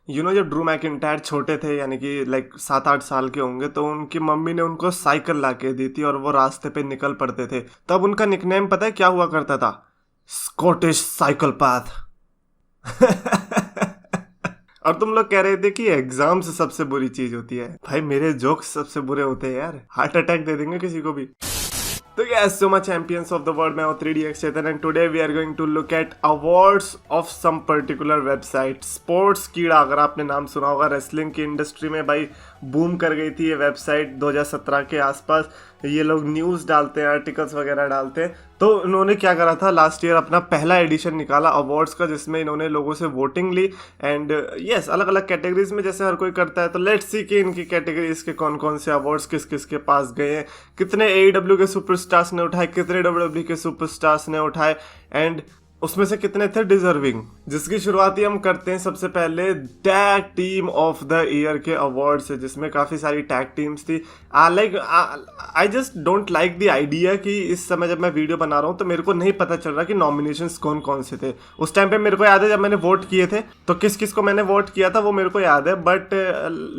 जब Drew McIntyre छोटे थे, यानी कि लाइक 7-8 साल के होंगे, तो उनकी मम्मी ने उनको साइकिल ला के दी थी और वो रास्ते पे निकल पड़ते थे। तब उनका निकनेम पता है क्या हुआ करता था? Scottish cycle path. और तुम लोग कह रहे थे कि एग्जाम से सबसे बुरी चीज होती है। भाई मेरे जोक्स सबसे बुरे होते हैं यार, हार्ट अटैक दे देंगे किसी को भी। तो yes, so much champions of the world, मैं हूं 3DX Chetan and today we are going to look at awards of some particular website. Sports कीड़ा, अगर आपने नाम सुना होगा, रेसलिंग की इंडस्ट्री में भाई बूम कर गई थी ये वेबसाइट 2017 के आसपास। ये लोग न्यूज़ डालते हैं, आर्टिकल्स वगैरह डालते हैं। तो इन्होंने क्या करा था, लास्ट ईयर अपना पहला एडिशन निकाला अवार्ड्स का, जिसमें इन्होंने लोगों से वोटिंग ली एंड यस, अलग अलग कैटेगरीज में जैसे हर कोई करता है। तो लेट्स सी कि इनकी कैटेगरीज के कौन कौन से अवार्ड्स किस किस के पास गए हैं, कितने AEW के सुपरस्टार्स ने उठाए, कितने WWE के सुपरस्टार्स ने उठाए एंड उसमें से कितने थे डिजर्विंग। जिसकी शुरुआत ही हम करते हैं सबसे पहले tag team of the year के अवार्ड से, जिसमें काफ़ी सारी टैग टीम्स थी। I just don't like the idea कि इस समय जब मैं वीडियो बना रहा हूँ तो मेरे को नहीं पता चल रहा कि नॉमिनेशंस कौन कौन से थे। उस टाइम पे मेरे को याद है जब मैंने वोट किए थे तो किस किस को मैंने वोट किया था वो मेरे को याद है, बट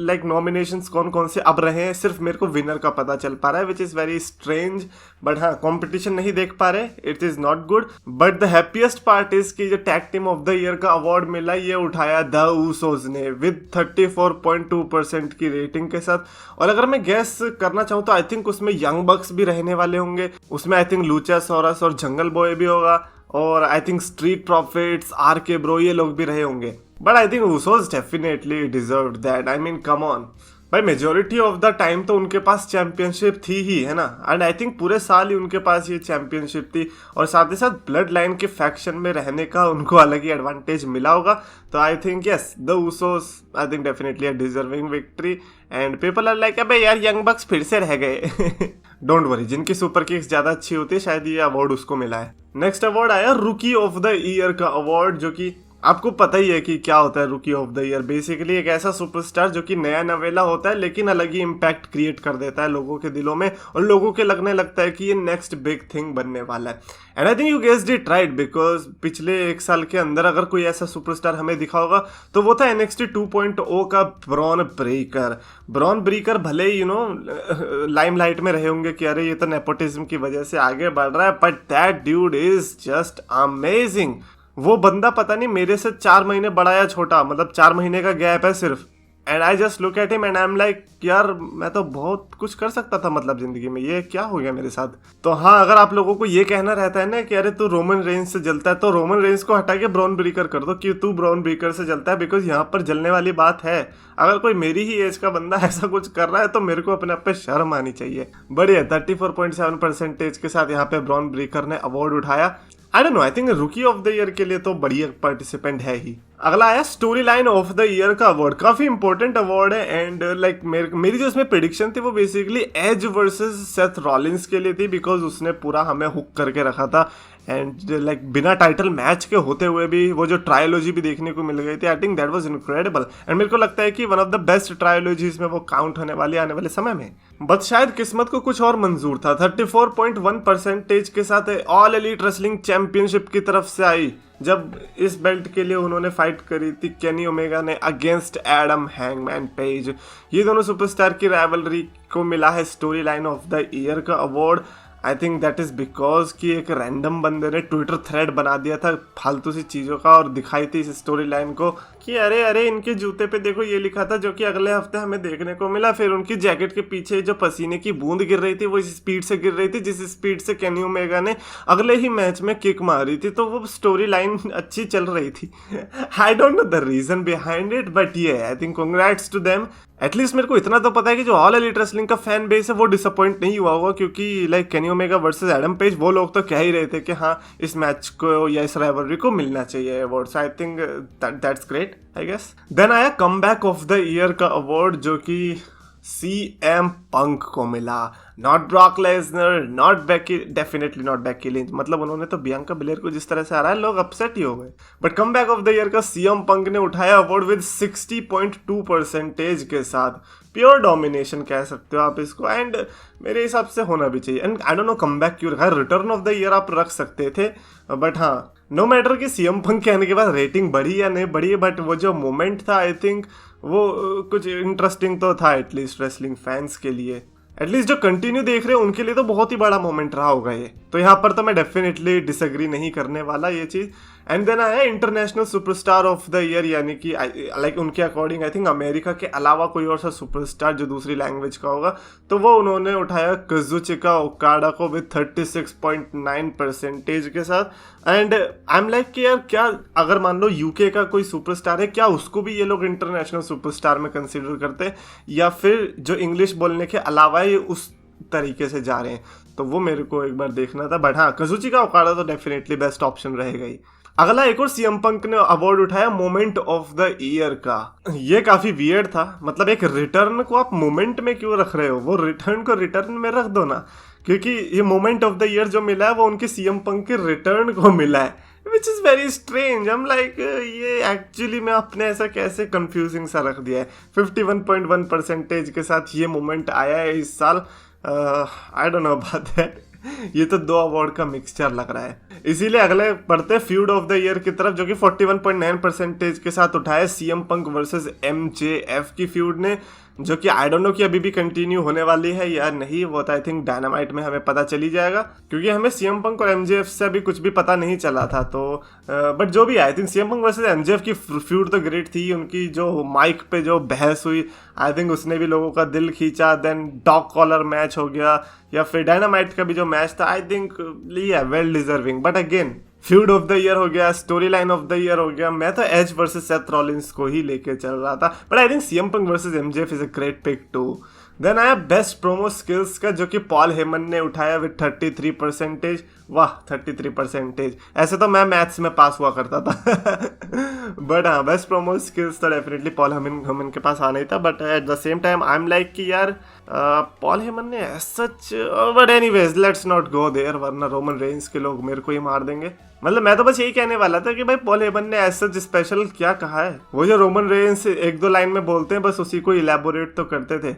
लाइक नॉमिनेशंस कौन कौन से अब रहे हैं सिर्फ मेरे को विनर का पता चल पा रहा है, which is very strange. But हाँ, कॉम्पिटिशन नहीं देख पा रहे, it is not good. But the happiest part is कि जो tag team of the year का अवार्ड मिला ये उठाया द ऊसोस ने विद 34.2% की रेटिंग के साथ। और अगर मैं गैस करना चाहूँ तो आई थिंक उसमें यंग बक्स भी रहने वाले होंगे, उसमें आई थिंक लूचासोरस और जंगल बॉय भी होगा, और I think street profits, RK bro, ये लोग भी रहे होंगे। But I think Usos definitely deserved that. I mean come on भाई, मेजोरिटी ऑफ द टाइम तो उनके पास चैंपियनशिप थी ही, है ना, एंड आई थिंक पूरे साल ही उनके पास ये चैंपियनशिप थी, और साथ ही साथ ब्लड लाइन के फैक्शन में रहने का उनको अलग ही एडवांटेज मिला होगा। तो I think yes, the Usos I think definitely a deserving victory and people are like अबे यार यंग बक्स फिर से रह गए। डोंट वरी, जिनकी सुपर किक्स ज्यादा अच्छी होती है शायद ये अवार्ड उसको मिला है। नेक्स्ट अवार्ड आया रूकी ऑफ द ईयर का अवार्ड, जो कि आपको पता ही है कि क्या होता है रूकी ऑफ द ईयर। बेसिकली एक ऐसा सुपरस्टार जो कि नया नवेला होता है लेकिन अलग ही इम्पैक्ट क्रिएट कर देता है लोगों के दिलों में, और लोगों के लगने लगता है कि ये नेक्स्ट बिग थिंग बनने वाला है। And I think you guessed it right, because पिछले 1 साल के अंदर अगर कोई ऐसा सुपरस्टार हमें दिखा होगा तो वो था NXT 2.0 का ब्रॉन ब्रेकर। ब्रॉन ब्रेकर भले ही लाइमलाइट में रहे होंगे कि अरे ये तो नेपोटिज्म की वजह से आगे बढ़ रहा है, but that dude is just amazing. वो बंदा पता नहीं मेरे से 4 महीने बड़ा या छोटा, मतलब 4 महीने का गैप है सिर्फ, and I just look at him and I am like यार मैं तो बहुत कुछ कर सकता था मतलब जिंदगी में, ये क्या हो गया मेरे साथ। तो हाँ, अगर आप लोगों को ये कहना रहता है ना कि अरे तू रोमन रेंज से जलता है, तो रोमन रेंज को हटा के ब्रॉन ब्रेकर कर दो कि तू ब्रॉन ब्रेकर से जलता है, बिकॉज यहाँ पर जलने वाली बात है। अगर कोई मेरी ही एज का बंदा ऐसा कुछ कर रहा है तो मेरे को अपने आप पे शर्म आनी चाहिए। बढ़िया, 34.7% के साथ यहाँ पे ब्रॉन ब्रेकर ने अवार्ड उठाया। I don't know, I think rookie of the year के लिए तो बढ़िया पार्टिसिपेंट है ही। अगला आया story line of the year का अवार्ड, काफी इंपॉर्टेंट अवार्ड है एंड लाइक मेरी जो इसमें प्रेडिक्शन थी वो basically Edge versus Seth Rollins के लिए थी, बिकॉज उसने पूरा हमें हुक करके रखा था एंड लाइक बिना टाइटल मैच के होते हुए भी वो जो ट्रायोलॉजी भी देखने को मिल गई थी, आई think that was incredible and मेरे को लगता है कि वन ऑफ द बेस्ट ट्रायोलॉजीज में वो काउंट होने वाली आने वाले समय में। बट शायद किस्मत को कुछ और मंजूर था। 34.1% के साथ ऑल एलीट रेसलिंग चैंपियनशिप की तरफ से आई, जब इस बेल्ट के लिए उन्होंने फाइट करी थी केनी ओमेगा ने अगेंस्ट एडम हैंगमैन पेज। ये दोनों सुपरस्टार की राइवलरी को मिला है story line of the year का award. I think that is because कि एक रैंडम बंदे ने ट्विटर थ्रेड बना दिया था फालतू सी चीज़ों का और दिखाई थी इस स्टोरी लाइन को कि अरे अरे इनके जूते पे देखो ये लिखा था, जो कि अगले हफ्ते हमें देखने को मिला। फिर उनकी जैकेट के पीछे जो पसीने की बूंद गिर रही थी वो इस स्पीड से गिर रही थी जिस स्पीड से केनी ओमेगा ने अगले ही मैच में किक मारी थी, तो वो स्टोरी लाइन अच्छी चल रही थी। I don't know the reason behind it, but ये I think congrats to them. At least मेरे को इतना तो पता है कि जो ऑल एलीट रेसलिंग का फैन बेस है वो डिसअपॉइंट नहीं हुआ होगा, क्योंकि like Kenny Omega versus Adam page वो लोग तो कह ही रहे थे कि हाँ इस मैच को या इस राइवलरी को मिलना चाहिए award. I think that's great I guess. Then आया कमबैक ऑफ द ईयर का अवार्ड, जो कि CM पंक को मिला, not Brock Lesnar, not Becky, definitely not Becky Lynch. मतलब उन्होंने तो बियांका बिलेयर को जिस तरह से हराया लोग अपसेट ही हो गए। But come back of the year का CM पंक ने उठाया अवार्ड विद 60.2% के साथ। प्योर डोमिनेशन कह सकते हो आप इसको, एंड मेरे हिसाब से होना भी चाहिए। And I don't no come back क्यों रखा, रिटर्न ऑफ द ईयर आप रख सकते थे, बट हाँ नो मैटर कि CM पंक कहने के बाद रेटिंग बढ़ी या नहीं बढ़ी, बट वो जो मोमेंट था आई थिंक वो कुछ इंटरेस्टिंग तो था एटलीस्ट रेसलिंग फैंस के लिए, एटलीस्ट जो कंटिन्यू देख रहे हैं उनके लिए तो बहुत ही बड़ा मोमेंट रहा होगा ये। तो यहाँ पर तो मैं डेफिनेटली डिसएग्री नहीं करने वाला ये चीज़। एंड देन आया international superstar of the year, यानी कि लाइक उनके अकॉर्डिंग आई थिंक अमेरिका के अलावा कोई और सा सुपरस्टार जो दूसरी लैंग्वेज का होगा, तो वो उन्होंने उठाया काजुचिका ओकाडा को विद 36.9% के साथ। एंड आई एम लाइक कि यार क्या अगर मान लो यूके का कोई सुपरस्टार है, क्या उसको भी ये लोग इंटरनेशनल सुपरस्टार में कंसिडर करते, या फिर जो इंग्लिश बोलने के अलावा ये उस तरीके से जा रहे हैं, तो वो मेरे को एक बार देखना था। बट हाँ काजुचिका ओकाडा तो डेफिनेटली बेस्ट ऑप्शन रहेगा ही। अगला एक और CM पंक ने अवार्ड उठाया मोमेंट ऑफ द ईयर का। ये काफी वियर्ड था, मतलब एक रिटर्न को आप मोमेंट में क्यों रख रहे हो, वो रिटर्न को रिटर्न में रख दो ना, क्योंकि ये मोमेंट ऑफ द ईयर जो मिला है वो उनके CM पंक के रिटर्न को मिला है, विच इज़ वेरी स्ट्रेंज। हम लाइक ये एक्चुअली में आपने ऐसा कैसे कंफ्यूजिंग सा रख दिया है। 51.1% के साथ ये मोमेंट आया है इस साल। आई डोंट नो अबाउट दैट, ये तो दो अवार्ड का मिक्सचर लग रहा है। इसीलिए अगले बढ़ते फ्यूड ऑफ द ईयर की तरफ, जो कि 41.9% के साथ उठाया CM पंक वर्सेस MJF की फ्यूड ने, जो कि आई डोंट नो कि अभी भी कंटिन्यू होने वाली है या नहीं, वो तो आई थिंक डायनामाइट में हमें पता चली जाएगा, क्योंकि हमें CM पंक और MJF से अभी कुछ भी पता नहीं चला था। तो बट जो भी आई think CM Punk versus MJF की फ्यूड तो ग्रेट थी। उनकी जो माइक पे जो बहस हुई आई थिंक उसने भी लोगों का दिल खींचा। देन डॉग कॉलर मैच हो गया, या फिर डायनामाइट का भी जो मैच था I think well deserving. But again feud of the year हो गया, story line of the year हो गया, मैं तो एज वर्सेस सेथ रॉलिंस को ही लेके चल रहा था, but I think CM Punk versus MJF is a great pick too. Then आया बेस्ट प्रोमो स्किल्स का, जो कि पॉल हेमन ने उठाया विद 33%। वाह 33%, ऐसे तो मैं मैथ्स में पास हुआ करता था बट हाँ बेस्ट प्रोमो स्किल्स तो डेफिनेटली पॉल हेमन के पास आना ही था। But at the same time I am like कि यार पॉल हेमन ने सच, but anyways let's not go there, वरना रोमन रेंस के लोग मेरे को ही मार देंगे। मतलब मैं तो बस यही कहने वाला था कि भाई पॉल हेमन ने ऐसा स्पेशल क्या कहा है, वो जो रोमन रेंस एक दो लाइन में बोलते हैं बस उसी को इलेबोरेट तो करते थे।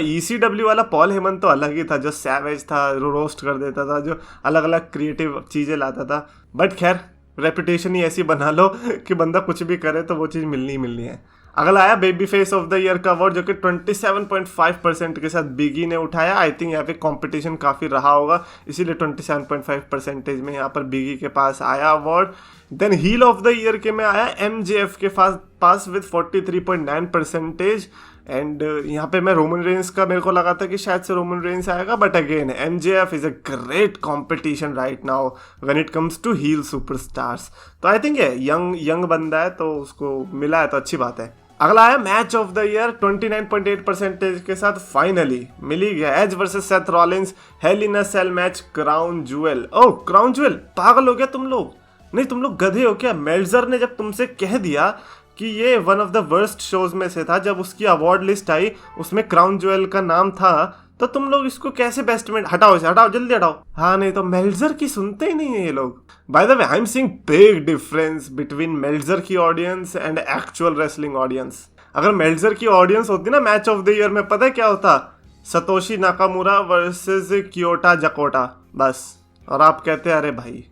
ECW वाला पॉल हेमन तो अलग ही था, जो सैवेज था, रोस्ट कर देता था, जो अलग अलग क्रिएटिव चीज़ें लाता था। बट खैर रेपुटेशन ही ऐसी बना लो कि बंदा कुछ भी करे तो वो चीज़ मिलनी ही मिलनी है। अगला आया baby face of the year का अवार्ड, जो कि 27.5% के साथ बिगी ने उठाया। आई थिंक यहाँ पे कंपटीशन काफ़ी रहा होगा, इसीलिए 27.5% में यहाँ पर बिगी के पास आया award. Then heel of the year के में आया MJF के पास विद 43.9%। एंड यहाँ पे मैं रोमन रेंस का मेरे को लगा था कि शायद से रोमन रेंस आएगा, but again MJF is a great competition right now when it comes to heel superstars. तो आई थिंक ये यंग बंदा है तो उसको मिला है तो अच्छी बात है। अगला आया मैच ऑफ द ईयर 29.8% के साथ फाइनली मिली गया Edge versus Seth Rollins Hell in a Cell match Crown Jewel. Oh Crown Jewel, पागल हो गया तुम लोग, नहीं तुम लोग गधे हो क्या? मेल्जर ने जब तुमसे कह दिया कि ये one of the worst shows में से था, जब उसकी अवार्ड लिस्ट आई उसमें क्राउन ज्वेल का नाम था, तो तुम लोग इसको कैसे बेस्ट में हटाओ, इसे हटाओ, जल्दी हटाओ। हाँ नहीं तो मेल्जर की सुनते ही नहीं है ये लोग। By the way I am seeing big difference between Meltzer की audience and actual wrestling audience. अगर मेल्जर की ऑडियंस होती ना मैच ऑफ द ईयर में, पता है क्या होता? सतोशी नाकामुरा वर्सेस कियोटा जकोटा, बस। और आप कहते हैं अरे भाई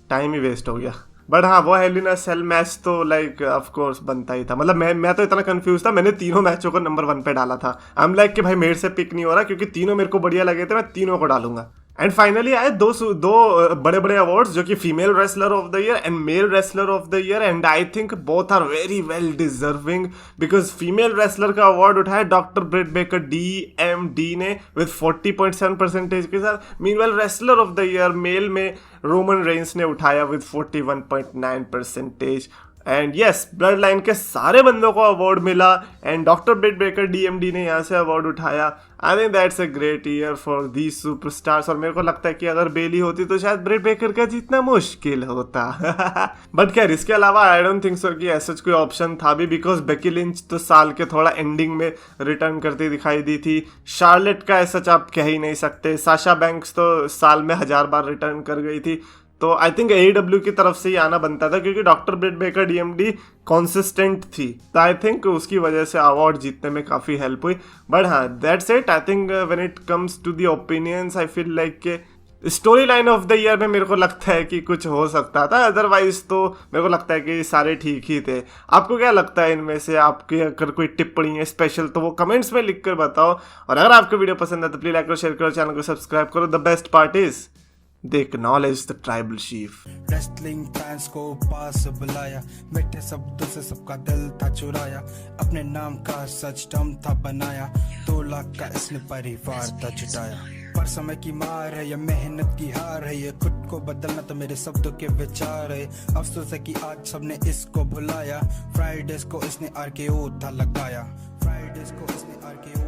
टाइम ही वेस्ट हो गया। बट हाँ वो hello in a Cell match तो लाइक ऑफ कोर्स बनता ही था। मतलब मैं तो इतना कंफ्यूज था, मैंने तीनों मैचों को नंबर 1 पे डाला था। आई एम लाइक कि भाई मेरे से पिक नहीं हो रहा, क्योंकि तीनों मेरे को बढ़िया लगे थे, मैं तीनों को डालूंगा। एंड फाइनली आए दो बड़े बड़े अवार्ड्स, जो कि female wrestler of the year and male wrestler of the year, and I think both are very well deserving, because female wrestler का अवार्ड उठाया डॉक्टर ब्रिट बेकर DMD ने विद 40.7% के साथ। Meanwhile wrestler of the year male में Roman Reigns ने उठाया with 41.9%। And yes, bloodline के सारे बंदों को अवार्ड मिला and doctor Britt Baker DMD ने यहाँ से अवार्ड उठाया। आई think that's a great year for these superstars. और मेरे को लगता है कि अगर बेली होती तो शायद ब्रिट बेकर का जीतना मुश्किल होता। बट खैर इसके अलावा आई डोंट थिंक सो कि ऐसा कोई ऑप्शन था भी, बिकॉज बेकी लिंच तो साल के थोड़ा एंडिंग में रिटर्न करती दिखाई दी थी। शार्लेट का ऐसा आप कह ही नहीं सकते। साशा बैंक्स तो साल में 1000 बार रिटर्न कर गई थी। तो आई थिंक AEW की तरफ से ही आना बनता था, क्योंकि doctor Britt Baker DMD consistent थी। तो आई थिंक उसकी वजह से अवार्ड जीतने में काफ़ी हेल्प हुई। बट हाँ, that's it. I think when it comes to the opinions, I feel like के story line of the year में मेरे को लगता है कि कुछ हो सकता था, अदरवाइज तो मेरे को लगता है कि सारे ठीक ही थे। आपको क्या लगता है इनमें से? आपकी अगर कोई टिप्पणी है स्पेशल तो वो कमेंट्स में लिख कर बताओ। और अगर आपको वीडियो पसंद है तो प्लीज लाइक करो, शेयर करो, चैनल को सब्सक्राइब करो। The best part is they acknowledge the tribal chief. Wrestling fans को पास बुलाया, मीठे शब्दों से सबका दिल था चुराया, अपने नाम का सच दम था बनाया, 2 लाख का इसने परिवार था जुटाया। पर समय की मार है या मेहनत की हार है, ये खुद को बदलना तो मेरे शब्दों के विचार है। अफसोस है कि आज सबने इसको भुलाया, फ्राइडेज को इसने RKO था लगाया, फ्राइडेज को इसने RKO